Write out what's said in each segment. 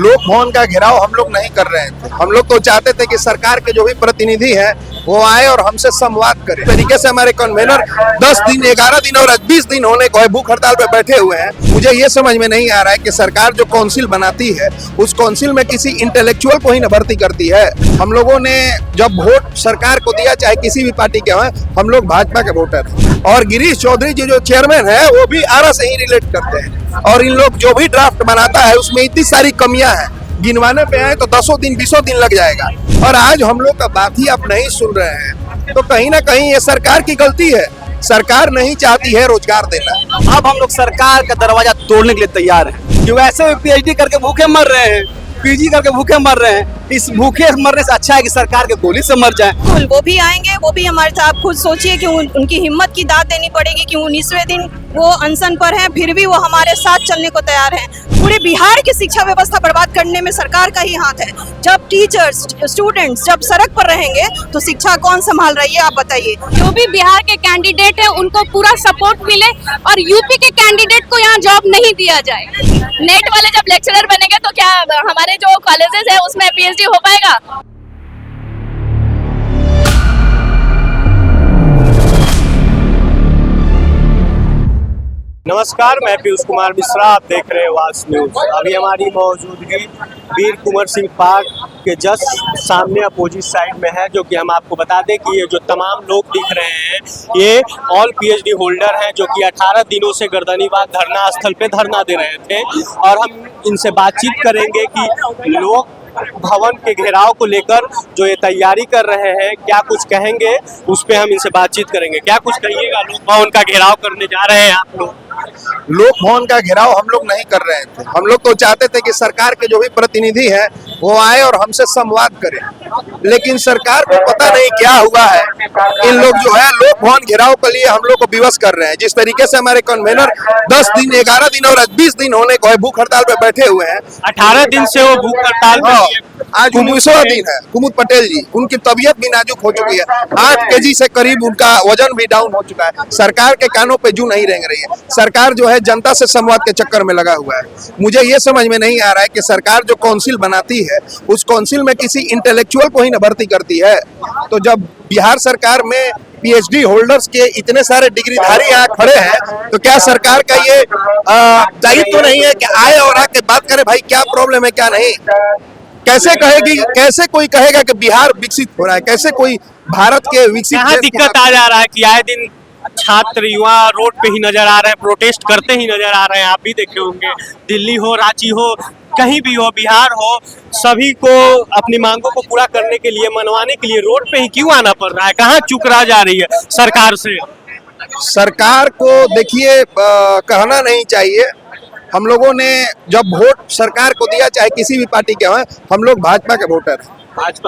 लोक भवन का घेराव हम लोग नहीं कर रहे थे। हम लोग तो चाहते थे कि सरकार के जो भी प्रतिनिधि है वो आए और हमसे संवाद करें। तरीके से हमारे कन्वेनर 10 दिन 11 दिन और 20 दिन होने को है भूख हड़ताल पे बैठे हुए हैं। मुझे ये समझ में नहीं आ रहा है कि सरकार जो काउंसिल बनाती है उस काउंसिल में किसी इंटेलेक्चुअल को ही न भर्ती करती है। हम लोगों ने जब वोट सरकार को दिया, चाहे किसी भी पार्टी के हों, हम लोग भाजपा के वोटर हैं। और गिरीश चौधरी जी जो चेयरमैन है वो भी आरा से ही रिलेट करते हैं। और इन लोग जो भी ड्राफ्ट बनाता है उसमें इतनी सारी कमियां हैं, गिनवाने पे आए तो 10 दिन 20 दिन लग जाएगा। और आज हम लोग का बात ही आप नहीं सुन रहे हैं, तो कहीं ना कहीं ये सरकार की गलती है। सरकार नहीं चाहती है रोजगार देना। अब हम लोग सरकार का दरवाजा तोड़ने के लिए तैयार हैं, कि वैसे पीएचडी करके भूखे मर रहे हैं, पीजी करके भूखे मर रहे हैं। इस भूखे मरने से अच्छा है कि सरकार के गोली से मर जाए। वो भी आएंगे, वो भी हमारे साथ। आप खुद सोचिए कि उनकी हिम्मत की दाद देनी पड़ेगी कि 19वें दिन वो अनशन पर हैं, फिर भी वो हमारे साथ चलने को तैयार हैं। पूरे बिहार की शिक्षा व्यवस्था बर्बाद करने में सरकार का ही हाथ है। जब टीचर्स स्टूडेंट्स जब सड़क पर रहेंगे तो शिक्षा कौन संभाल रही है, आप बताइए। जो भी बिहार के कैंडिडेट है उनको पूरा सपोर्ट मिले और यूपी के कैंडिडेट को यहाँ जॉब नहीं दिया जाए। नेट वाले जब लेक्चरर बनेंगे तो क्या हमारे जो कॉलेजेस है उसमें पीएचडी हो पाएगा? नमस्कार, मैं पीयूष कुमार मिश्रा, आप देख रहे हैं वास न्यूज। अभी हमारी मौजूदगी वीर कुंवर सिंह पार्क के जस्ट सामने अपोजिट साइड में है, जो कि हम आपको बता दें कि ये जो तमाम लोग दिख रहे हैं ये ऑल पीएचडी होल्डर हैं, जो कि 18 दिनों से गर्दनीबाग धरना स्थल पे धरना दे रहे थे। और हम इनसे बातचीत करेंगे कि लोग भवन के घेराव को लेकर जो ये तैयारी कर रहे हैं क्या कुछ कहेंगे, उस पे हम इनसे बातचीत करेंगे। क्या कुछ कहिएगा, लोक भवन का घेराव करने जा रहे हैं आप लोग? लोक भवन का घेराव हम लोग नहीं कर रहे थे। हम लोग तो चाहते थे कि सरकार के जो भी प्रतिनिधि है वो आए और हमसे संवाद करें, लेकिन सरकार को पता नहीं क्या हुआ है। इन लोग जो है लोक भवन घेराव के लिए हम लोग को विवश कर रहे हैं। जिस तरीके से हमारे कन्वेनर 10 दिन 11 दिन और 20 दिन होने को है भूख हड़ताल पे बैठे हुए हैं। 18 दिन से वो भूख हड़ताल पे। आज 19वां दिन है। कुमुद पटेल जी, उनकी तबीयत भी नाजुक हो चुकी है। 8 केजी से करीब उनका वजन भी डाउन हो चुका है। सरकार के कानों पे जू नहीं रेंग रही है। सरकार जो है जनता से संवाद के चक्कर में लगा हुआ है। मुझे ये समझ में नहीं आ रहा है कि सरकार जो काउंसिल बनाती है उस काउंसिल में किसी इंटेलेक्चुअल को ही न भर्ती करती है। तो जब बिहार सरकार में पीएचडी होल्डर्स के इतने सारे डिग्रीधारी यहाँ खड़े हैं, तो क्या सरकार का ये दायित्व तो नहीं है कि आए और आके बात करे, भाई क्या प्रॉब्लम है क्या नहीं। कैसे कोई कहेगा कि बिहार विकसित हो रहा है? कैसे कोई भारत के विकसित यहाँ दिक्कत आ जा रहा है कि आए दिन छात्र युवा रोड पे ही नजर आ रहे हैं, प्रोटेस्ट करते ही नजर आ रहे हैं। आप भी देखे होंगे, दिल्ली हो, रांची हो, कहीं भी हो, बिहार हो, सभी को अपनी मांगों को पूरा करने के लिए, मनवाने के लिए रोड पे ही क्यों आना पड़ रहा है? कहाँ चूक रह जा रही है सरकार से? सरकार को देखिए कहना नहीं चाहिए। हम लोगों ने जब वोट सरकार को दिया, चाहे किसी भी पार्टी के हों, हम लोग भाजपा के वोटर हैं।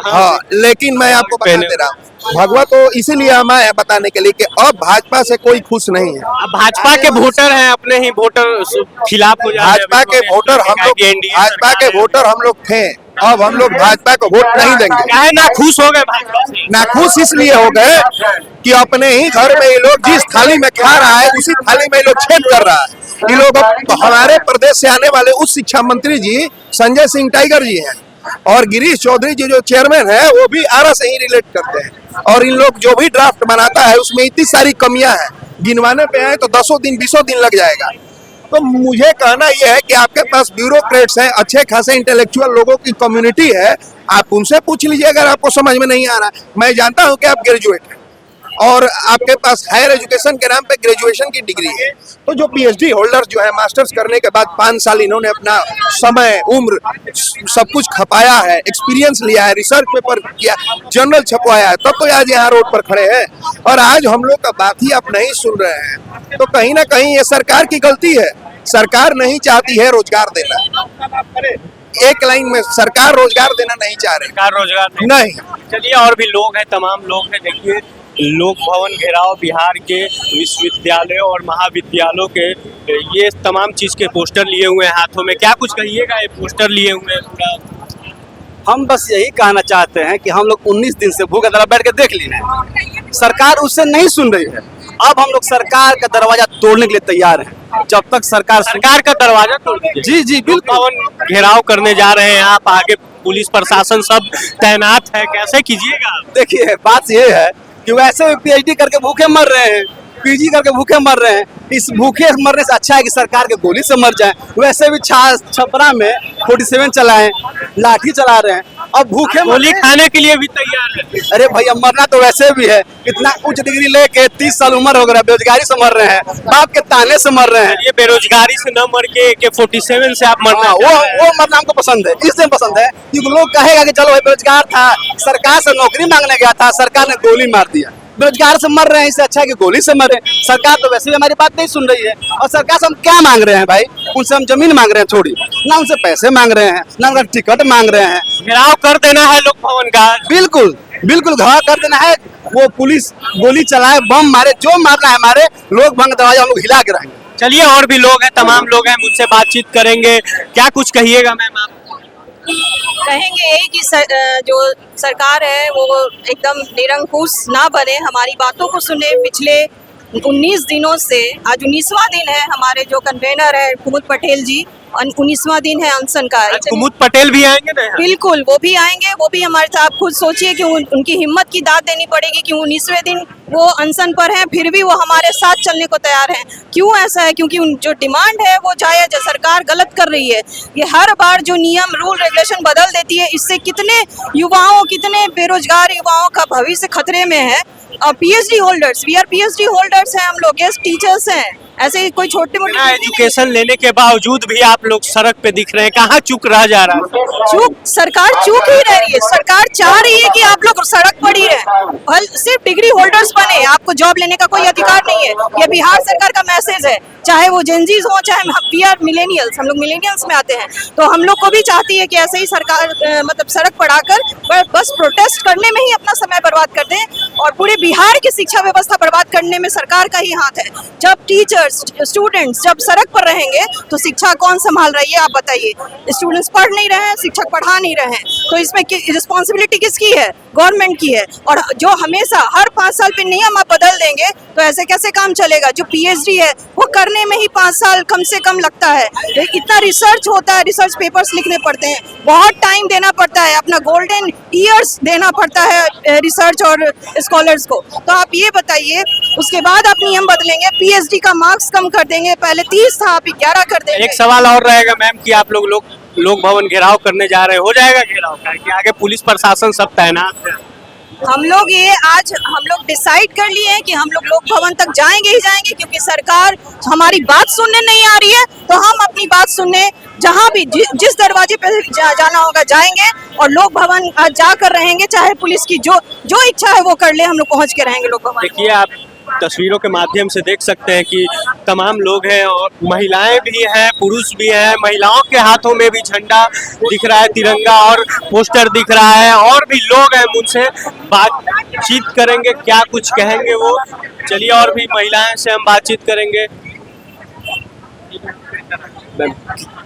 हाँ, लेकिन मैं आपको बता दे रहा हूँ, भगवा तो इसीलिए हम आए बताने के लिए कि अब भाजपा से कोई खुश नहीं है। अब भाजपा के वोटर हैं, अपने ही वोटर खिलाफ हो जाए। भाजपा के वोटर हम लोग थे, अब हम लोग भाजपा को वोट नहीं देंगे। काहे ना खुश हो गए भाजपा से? नाखुश इसलिए हो गए कि अपने ही घर में ये लोग जिस थाली में खा रहा है उसी थाली में ये लोग छेद कर रहा है। ये लोग हमारे प्रदेश से आने वाले उस शिक्षा मंत्री जी संजय सिंह टाइगर जी हैं, और गिरीश चौधरी जी जो चेयरमैन है वो भी आरा से ही रिलेट करते हैं। और इन लोग जो भी ड्राफ्ट बनाता है उसमें इतनी सारी कमियां हैं, गिनवाने पे आए तो 10 दिन 20 दिन लग जाएगा। तो मुझे कहना यह है कि आपके पास ब्यूरोक्रेट्स हैं, अच्छे खासे इंटेलेक्चुअल लोगों की कम्युनिटी है, आप उनसे पूछ लीजिए अगर आपको समझ में नहीं आ रहा। मैं जानता हूं कि आप ग्रेजुएट हैं और आपके पास हायर एजुकेशन के नाम पे ग्रेजुएशन की डिग्री है, तो जो पीएचडी होल्डर्स जो है मास्टर्स करने के बाद 5 साल इन्होंने अपना समय, उम्र सब कुछ खपाया है, एक्सपीरियंस लिया है, रिसर्च पेपर किया, जर्नल छपवाया है, तब तो आज यहाँ रोड पर खड़े हैं। और आज हम लोग का बात ही आप नहीं सुन रहे हैं, तो कहीं ना कहीं ये सरकार की गलती है। सरकार नहीं चाहती है रोजगार देना। एक लाइन में सरकार रोजगार देना नहीं चाह रही। सरकार रोजगार नहीं। चलिए, और भी लोग हैं, तमाम लोग हैं। देखिए, लोक भवन घेराव बिहार के विश्वविद्यालयों और महाविद्यालयों के ये तमाम चीज के पोस्टर लिए हुए हैं हाथों में। क्या कुछ कहिएगा, ये पोस्टर लिए हुए हैं पूरा? हम बस यही कहना चाहते हैं कि हम लोग 19 दिन से भूखे तरह बैठ के देख लिए हैं, सरकार उससे नहीं सुन रही है। अब हम लोग सरकार का दरवाजा तोड़ने के लिए तैयार हैं। जब तक सरकार सरकार का दरवाजा तोड़ दीजिए। जी जी बिल्कुल। भवन घेराव करने जा रहे हैं आप, आगे पुलिस प्रशासन सब तैनात है, कैसे कीजिएगा? देखिए बात ये है कि वैसे पीएचडी करके भूखे मर रहे हैं, पीजी करके भूखे मर रहे हैं। इस भूखे मरने से अच्छा है कि सरकार के गोली से मर जाए। वैसे भी छपरा में 47 चलाए, लाठी चला रहे हैं, अब भूखे गोली खाने के लिए भी तैयार है। अरे भैया मरना तो वैसे भी है, इतना उच्च डिग्री लेके 30 साल उम्र हो गया, बेरोजगारी से मर रहे हैं, बाप के ताने से मर रहे हैं। ये बेरोजगारी से न मर के AK-47 से आप मरना वो मरना हमको पसंद है, इसलिए पसंद है क्योंकि लोग कहेगा कि चलो भाई बेरोजगार था, सरकार से नौकरी मांगने गया था, सरकार ने गोली मार दिया। बेरोजगार से मर रहे हैं, इससे अच्छा है कि गोली से मरे। सरकार तो वैसे भी हमारी बात नहीं सुन रही है, और सरकार से हम क्या मांग रहे हैं भाई? उनसे हम जमीन मांग रहे हैं थोड़ी ना, उनसे पैसे मांग रहे हैं ना, उनका टिकट मांग रहे हैं। घेराव कर देना है लोक भवन का। बिल्कुल बिल्कुल घाव कर देना है। वो पुलिस गोली चलाए, बम मारे, जो मारना है मारे, लोग भंग दरवाजा हम लोग हिला के रहेंगे। चलिए और भी लोग हैं, तमाम लोग हैं, उनसे बातचीत करेंगे। क्या कुछ कहिएगा मैम आप? कहेंगे यही कि जो सरकार है वो एकदम निरंकुश ना बने, हमारी बातों को सुने। पिछले 19 दिनों से आज 19वां दिन है, हमारे जो कन्वेनर है कुमुद पटेल जी, 19वां दिन है अनशन का। कुमुद पटेल भी आएंगे ना यहाँ? बिल्कुल वो भी आएंगे, वो भी हमारे साथ। आप खुद सोचिए कि उनकी हिम्मत की दाद देनी पड़ेगी कि 19वें दिन वो अनशन पर हैं, फिर भी वो हमारे साथ चलने को तैयार हैं। क्यों ऐसा है? क्योंकि जो डिमांड है वो जायज है, सरकार गलत कर रही है। ये हर बार जो नियम रूल रेगुलेशन बदल देती है, इससे कितने युवाओं, कितने बेरोजगार युवाओं का भविष्य खतरे में है। और PhD holders, we are PhD holders हैं हम लोग, गेस्ट टीचर्स हैं, ऐसे कोई छोटे मोटे एजुकेशन लेने के बावजूद भी आप लोग सड़क पे दिख रहे हैं, कहाँ चूक रह जा रहा है? चूक सरकार चूक ही रही है। सरकार चाह रही है कि आप लोग सड़क पर ही रहे, सिर्फ डिग्री होल्डर्स बने, आपको जॉब लेने का कोई अधिकार नहीं है। ये बिहार सरकार का मैसेज है, चाहे वो जेनजीज हो, चाहे वी आर मिलेनियल्स, हम लोग मिलेनियल्स में आते हैं। तो हम लोग को भी चाहती है कि ऐसे ही सरकार मतलब सड़क पर आकर बस प्रोटेस्ट करने में ही अपना समय बर्बाद कर दें, और पूरे बिहार की शिक्षा व्यवस्था बर्बाद करने में सरकार का ही हाथ है। जब टीचर्स स्टूडेंट्स जब सड़क पर रहेंगे तो शिक्षा कौन संभाल रही है? आप बताइए। स्टूडेंट्स पढ़ नहीं रहे हैं, शिक्षक पढ़ा नहीं रहे हैं, तो इसमें रिस्पॉन्सिबिलिटी किसकी है? गवर्नमेंट की है। और जो हमेशा हर 5 साल पे नियम आप बदल देंगे तो ऐसे कैसे काम चलेगा? जो PhD है वो करने में ही 5 साल कम से कम लगता है। इतना रिसर्च होता है, रिसर्च पेपर्स लिखने पड़ते हैं, बहुत टाइम देना पड़ता है, अपना गोल्डन ईयर्स देना पड़ता है रिसर्च और स्कॉलर्स को। तो आप ये बताइए, उसके बाद आप नियम बदलेंगे, PhD का मार्क्स कम कर देंगे, पहले 30 था आप 11 कर देंगे। एक सवाल और रहेगा मैम कि आप लोग भवन घेराव करने जा रहे हैं, हो जाएगा घेराव का कि आगे पुलिस प्रशासन सब तैनात है? हम लोग डिसाइड कर लिए हैं कि हम लोग भवन तक जाएंगे ही जाएंगे, क्योंकि सरकार हमारी बात सुनने नहीं आ रही है। तो हम अपनी बात सुनने जहां भी जिस दरवाजे पे जाना होगा जाएंगे, और लोक भवन आज जाकर रहेंगे, चाहे पुलिस की जो इच्छा है वो कर ले, हम लोग पहुंच के रहेंगे लोक भवन। देखिए आप तस्वीरों के माध्यम से देख सकते हैं कि तमाम लोग हैं, और महिलाएं भी हैं, पुरुष भी हैं। महिलाओं के हाथों में भी झंडा दिख रहा है, तिरंगा और पोस्टर दिख रहा है, और भी लोग हैं, उनसे बातचीत करेंगे, क्या कुछ कहेंगे वो। चलिए और भी महिलाएं से हम बातचीत करेंगे। मैम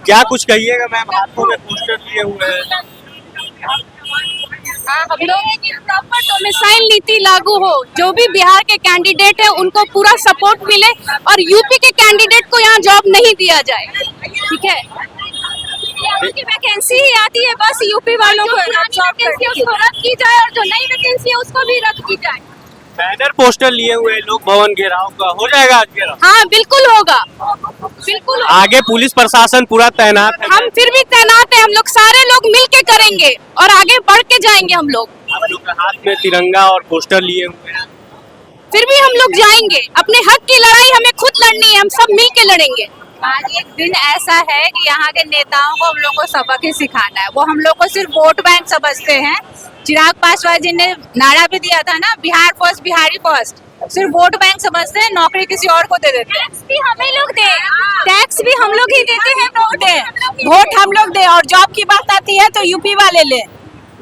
क्या कुछ कहिएगा मैम, हाथों में पोस्टर लिए हुए हैं? हम लोग की प्रॉपर डोमिसाइल नीति लागू हो, जो भी बिहार के कैंडिडेट है उनको पूरा सपोर्ट मिले, और यूपी के कैंडिडेट को यहाँ जॉब नहीं दिया जाए। ठीक है, उनकी वैकेंसी ही आती है बस यूपी वालों को वैकेंसी उसको रद्द की जाए, और जो नई वैकेंसी है उसको भी रद्द की जाए। बैनर पोस्टर लिए हुए लोग भवन घेराव का हो जाएगा आज घेराव? हाँ बिल्कुल होगा, बिल्कुल होगा। आगे पुलिस प्रशासन पूरा तैनात है? हम फिर भी तैनात है, हम लोग सारे लोग मिल के करेंगे और आगे बढ़ के जाएंगे हम लोग। आप लोग के हाथ में तिरंगा और पोस्टर लिए हुए हैं, फिर भी हम लोग जाएंगे। अपने हक की लड़ाई हमें खुद लड़नी है, हम सब मिल के लड़ेंगे। आज एक दिन ऐसा है कि यहाँ के नेताओं को हम लोग को सबक ही सिखाना है। वो हम लोग को सिर्फ वोट बैंक समझते हैं। चिराग पासवान जी ने नारा भी दिया था ना, बिहार फर्स्ट बिहारी फर्स्ट। सिर्फ वोट बैंक समझते हैं, नौकरी किसी और को दे देते हैं। टैक्स भी हमें लोग दे, टैक्स भी हम लोग ही देते हैं, वोट हम लोग दे। और जॉब की बात आती है तो यूपी वाले ले।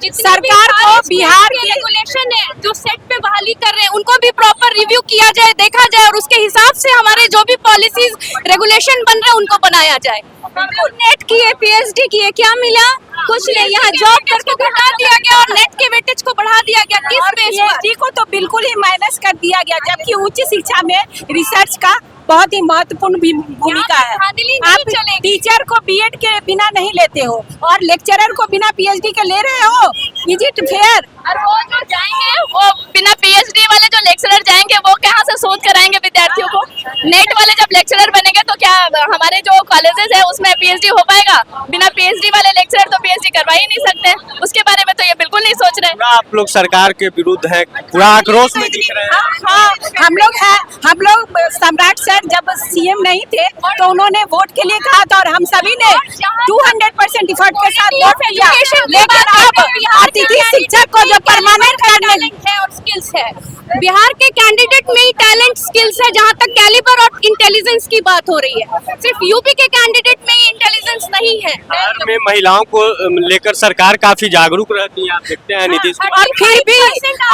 सरकार को बिहार के रेगुलेशन है जो सेट पे बहाली कर रहे हैं, उनको भी प्रॉपर रिव्यू किया जाए, देखा जाए, और उसके हिसाब से हमारे जो भी पॉलिसीज रेगुलेशन बन रहे हैं उनको बनाया जाए। हम लोग नेट किए, PhD किए, क्या मिला? कुछ नहीं। यहाँ जॉब करके घटा दिया गया और नेट के वेटेज को बढ़ा दिया गया। किस बेस पर? PhD को तो बिल्कुल ही माइनस कर दिया गया, जबकि उच्च शिक्षा में रिसर्च का बहुत ही महत्वपूर्ण भूमिका है। धांधली नहीं आप चलेगी। टीचर को बीएड के बिना नहीं लेते हो और लेक्चरर को बिना पीएचडी के ले रहे हो, इज इट फेयर? और वो जो जाएंगे वो बिना पीएचडी वाले जो लेक्चरर जाएंगे वो कहाँ से शोध कराएंगे विद्यार्थियों को? नेट वाले जब लेक्चरर बनेंगे तो क्या हमारे जो कॉलेजेस है उसमें पीएचडी हो पाएगा? बिना पीएचडी वाले लेक्चरर तो पीएचडी करवा ही नहीं सकते। उसके बारे में तो ये बिल्कुल नहीं सोच रहे। पूरा आप लोग सरकार के विरुद्ध है, पूरा आक्रोश में दिख रहे हैं। हाँ, हम लोग सम्राट सर जब सीएम नहीं थे तो उन्होंने वोट के लिए कहा था और हम सभी ने 200% इफर्ट के साथ वोट किया। लेकिन अब अतिथि शिक्षक को जो परमानेंट करने है और स्किल्स है, बिहार के कैंडिडेट में ही टैलेंट स्किल्स है। जहाँ तक कैलिबर और इंटेलिजेंस की बात हो रही है, सिर्फ यूपी के कैंडिडेट में ही इंटेलिजेंस नहीं है। बिहार में महिलाओं को लेकर सरकार काफी जागरूक रहती है, आप देखते हैं नीतीश कुमार। और फिर भी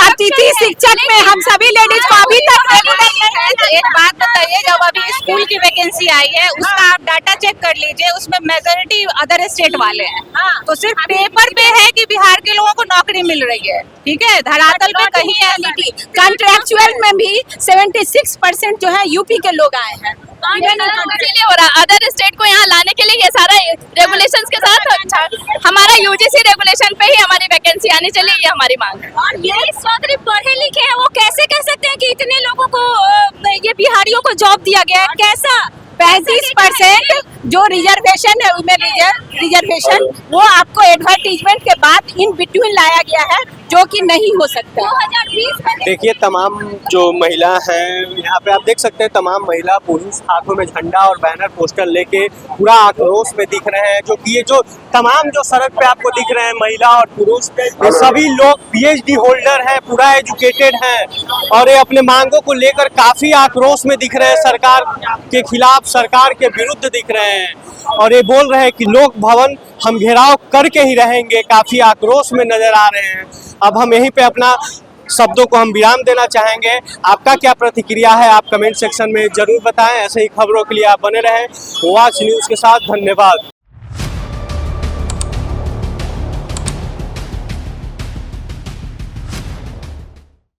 अतिथि शिक्षक में हम सभी लेडीज को अभी तक रेगुलर नहीं है। तो एक बात बताइए, जब अभी स्कूल की वैकेंसी आई है उसका आप डाटा चेक कर लीजिए, उसमें मेजोरिटी अदर स्टेट वाले हैं। तो सिर्फ पेपर पे है कि बिहार के लोगों को नौकरी मिल रही है, ठीक है, धरातल पे कहीं ऐसा नहीं। कॉन्ट्रेक्चुअल में भी 76% जो है यूपी के लोग आए हैं। इसीलिए हो रहा, अदर स्टेट को यहाँ लाने के लिए ये सारा रेगुलेशंस के साथ हमारा यूजीसी रेगुलेशन पे ही हमारी वैकेंसी आनी चाहिए, ये हमारी मांग है। और ये चौधरी पढ़े लिखे हैं, वो कैसे कह सकते हैं कि इतने लोगों को ये बिहारियों को जॉब दिया गया है? कैसा? 35% जो रिजर्वेशन है उनमें रिजर्वेशन वो आपको एडवर्टीजमेंट के बाद इन बिटवीन लाया गया है, जो कि नहीं हो सकता। 2020 में देखिए तमाम जो महिला हैं यहाँ पे आप देख सकते हैं, तमाम महिला पुरुष हाथों में झंडा और बैनर पोस्टर लेके पूरा आक्रोश में दिख रहे हैं। जो कि ये जो तमाम जो सड़क पे आपको दिख रहे हैं महिला और पुरुष, ये सभी लोग पीएचडी होल्डर हैं, पूरा एजुकेटेड हैं और ये अपने मांगों को लेकर काफी आक्रोश में दिख रहे हैं, सरकार के खिलाफ, सरकार के विरुद्ध दिख रहे हैं और ये बोल रहे हैं कि लोक भवन हम घेराव करके ही रहेंगे। काफी आक्रोश में नजर आ रहे हैं। अब हम यहीं पे अपना शब्दों को हम विराम देना चाहेंगे। आपका क्या प्रतिक्रिया है आप कमेंट सेक्शन में जरूर बताएं। ऐसे ही खबरों के लिए आप बने रहें वॉच न्यूज़ के साथ। धन्यवाद।